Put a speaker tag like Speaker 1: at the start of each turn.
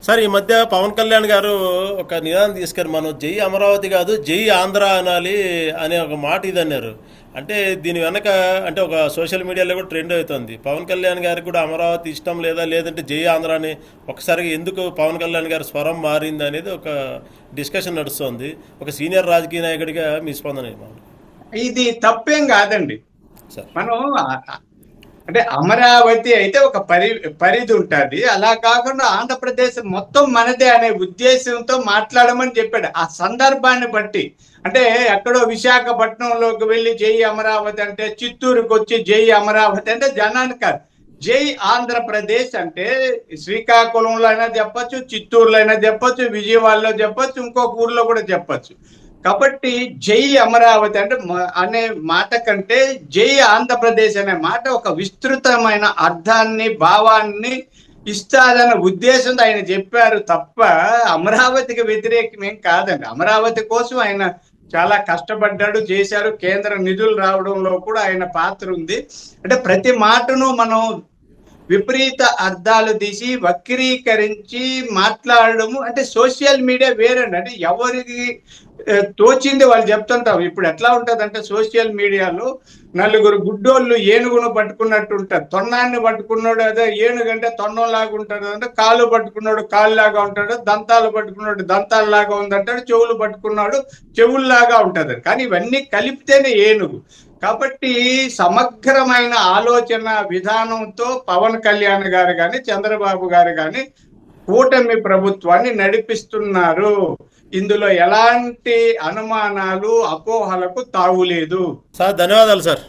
Speaker 1: Sir, ఈ మధ్య పవన్ కళ్యాణ్ గారు ఒక నిదానం తీసుకొని మనం జై అమరావతి కాదు జై ఆంధ్ర అనాలి అనే ఒక మాట ఇది అన్నారు. అంటే దీని వెనక అంటే ఒక సోషల్ మీడియాలో కూడా ట్రెండ్ అవుతుంది. పవన్ కళ్యాణ్ గారికి కూడా అమరావతి ఇష్టం లేదా, లేదంటే జై ఆంధ్ర అని ఒకసారిగా ఎందుకు పవన్ కళ్యాణ్ గారి స్వరం మారింది అనేది ఒక డిస్కషన్ నడుస్తుంది. ఒక సీనియర్ రాజకీయ నాయకుడిగా మీ స్పందన ఏంటి?
Speaker 2: ఇది తప్పేం కాదండి.
Speaker 1: సార్,
Speaker 2: మనం అంటే అమరావతి అయితే ఒక పరిధి ఉంటుంది. అలా కాకుండా ఆంధ్రప్రదేశ్ మొత్తం మనదే అనే ఉద్దేశంతో మాట్లాడమని చెప్పాడు. ఆ సందర్భాన్ని బట్టి అంటే ఎక్కడో విశాఖపట్నంలోకి వెళ్ళి జై అమరావతి అంటే, చిత్తూరుకి వచ్చి జై అమరావతి అంటే జనానికి కాదు. జై ఆంధ్రప్రదేశ్ అంటే శ్రీకాకుళంలో అయినా చెప్పచ్చు, చిత్తూరులో అయినా చెప్పచ్చు, విజయవాడలో చెప్పచ్చు, ఇంకొక ఊర్లో కూడా చెప్పచ్చు. కాబట్టి జై అమరావతి అంటే అనే మాట కంటే జై ఆంధ్రప్రదేశ్ అనే మాట ఒక విస్తృతమైన అర్థాన్ని, భావాన్ని ఇస్తాదన్న ఉద్దేశంతో ఆయన చెప్పారు తప్ప అమరావతికి వ్యతిరేకమేం కాదండి. అమరావతి కోసం ఆయన చాలా కష్టపడ్డాడు, చేశారు. కేంద్ర నిధులు రావడంలో కూడా ఆయన పాత్ర ఉంది. అంటే ప్రతి మాటను మనం విపరీత అర్థాలు తీసి వక్రీకరించి మాట్లాడడము అంటే సోషల్ మీడియా వేరండి. అంటే ఎవరికి తోచింది వాళ్ళు చెప్తుంటాం. ఇప్పుడు ఎట్లా ఉంటుంది అంటే సోషల్ మీడియాలో నలుగురు గుడ్డోళ్ళు ఏనుగును పట్టుకున్నట్టు ఉంటారు. తొన్నాన్ని పట్టుకున్నాడు అదే ఏనుగంటే తొన్నంలాగా ఉంటాడు అంటే, కాళ్ళు పట్టుకున్నాడు కాళ్ళు లాగా ఉంటాడు, దంతాలు పట్టుకున్నాడు దంతాలు లాగా ఉందంటాడు, చెవులు పట్టుకున్నాడు చెవుల్లాగా ఉంటది. కానీ ఇవన్నీ కలిపితేనే ఏనుగు. కాబట్టి సమగ్రమైన ఆలోచన విధానంతో పవన్ కళ్యాణ్ గారు కానీ చంద్రబాబు గారు కానీ కూటమి ప్రభుత్వాన్ని నడిపిస్తున్నారు. ఇందులో ఎలాంటి అనుమానాలు, అపోహలకు తావులేదు.
Speaker 1: సార్ ధన్యవాదాలు సార్.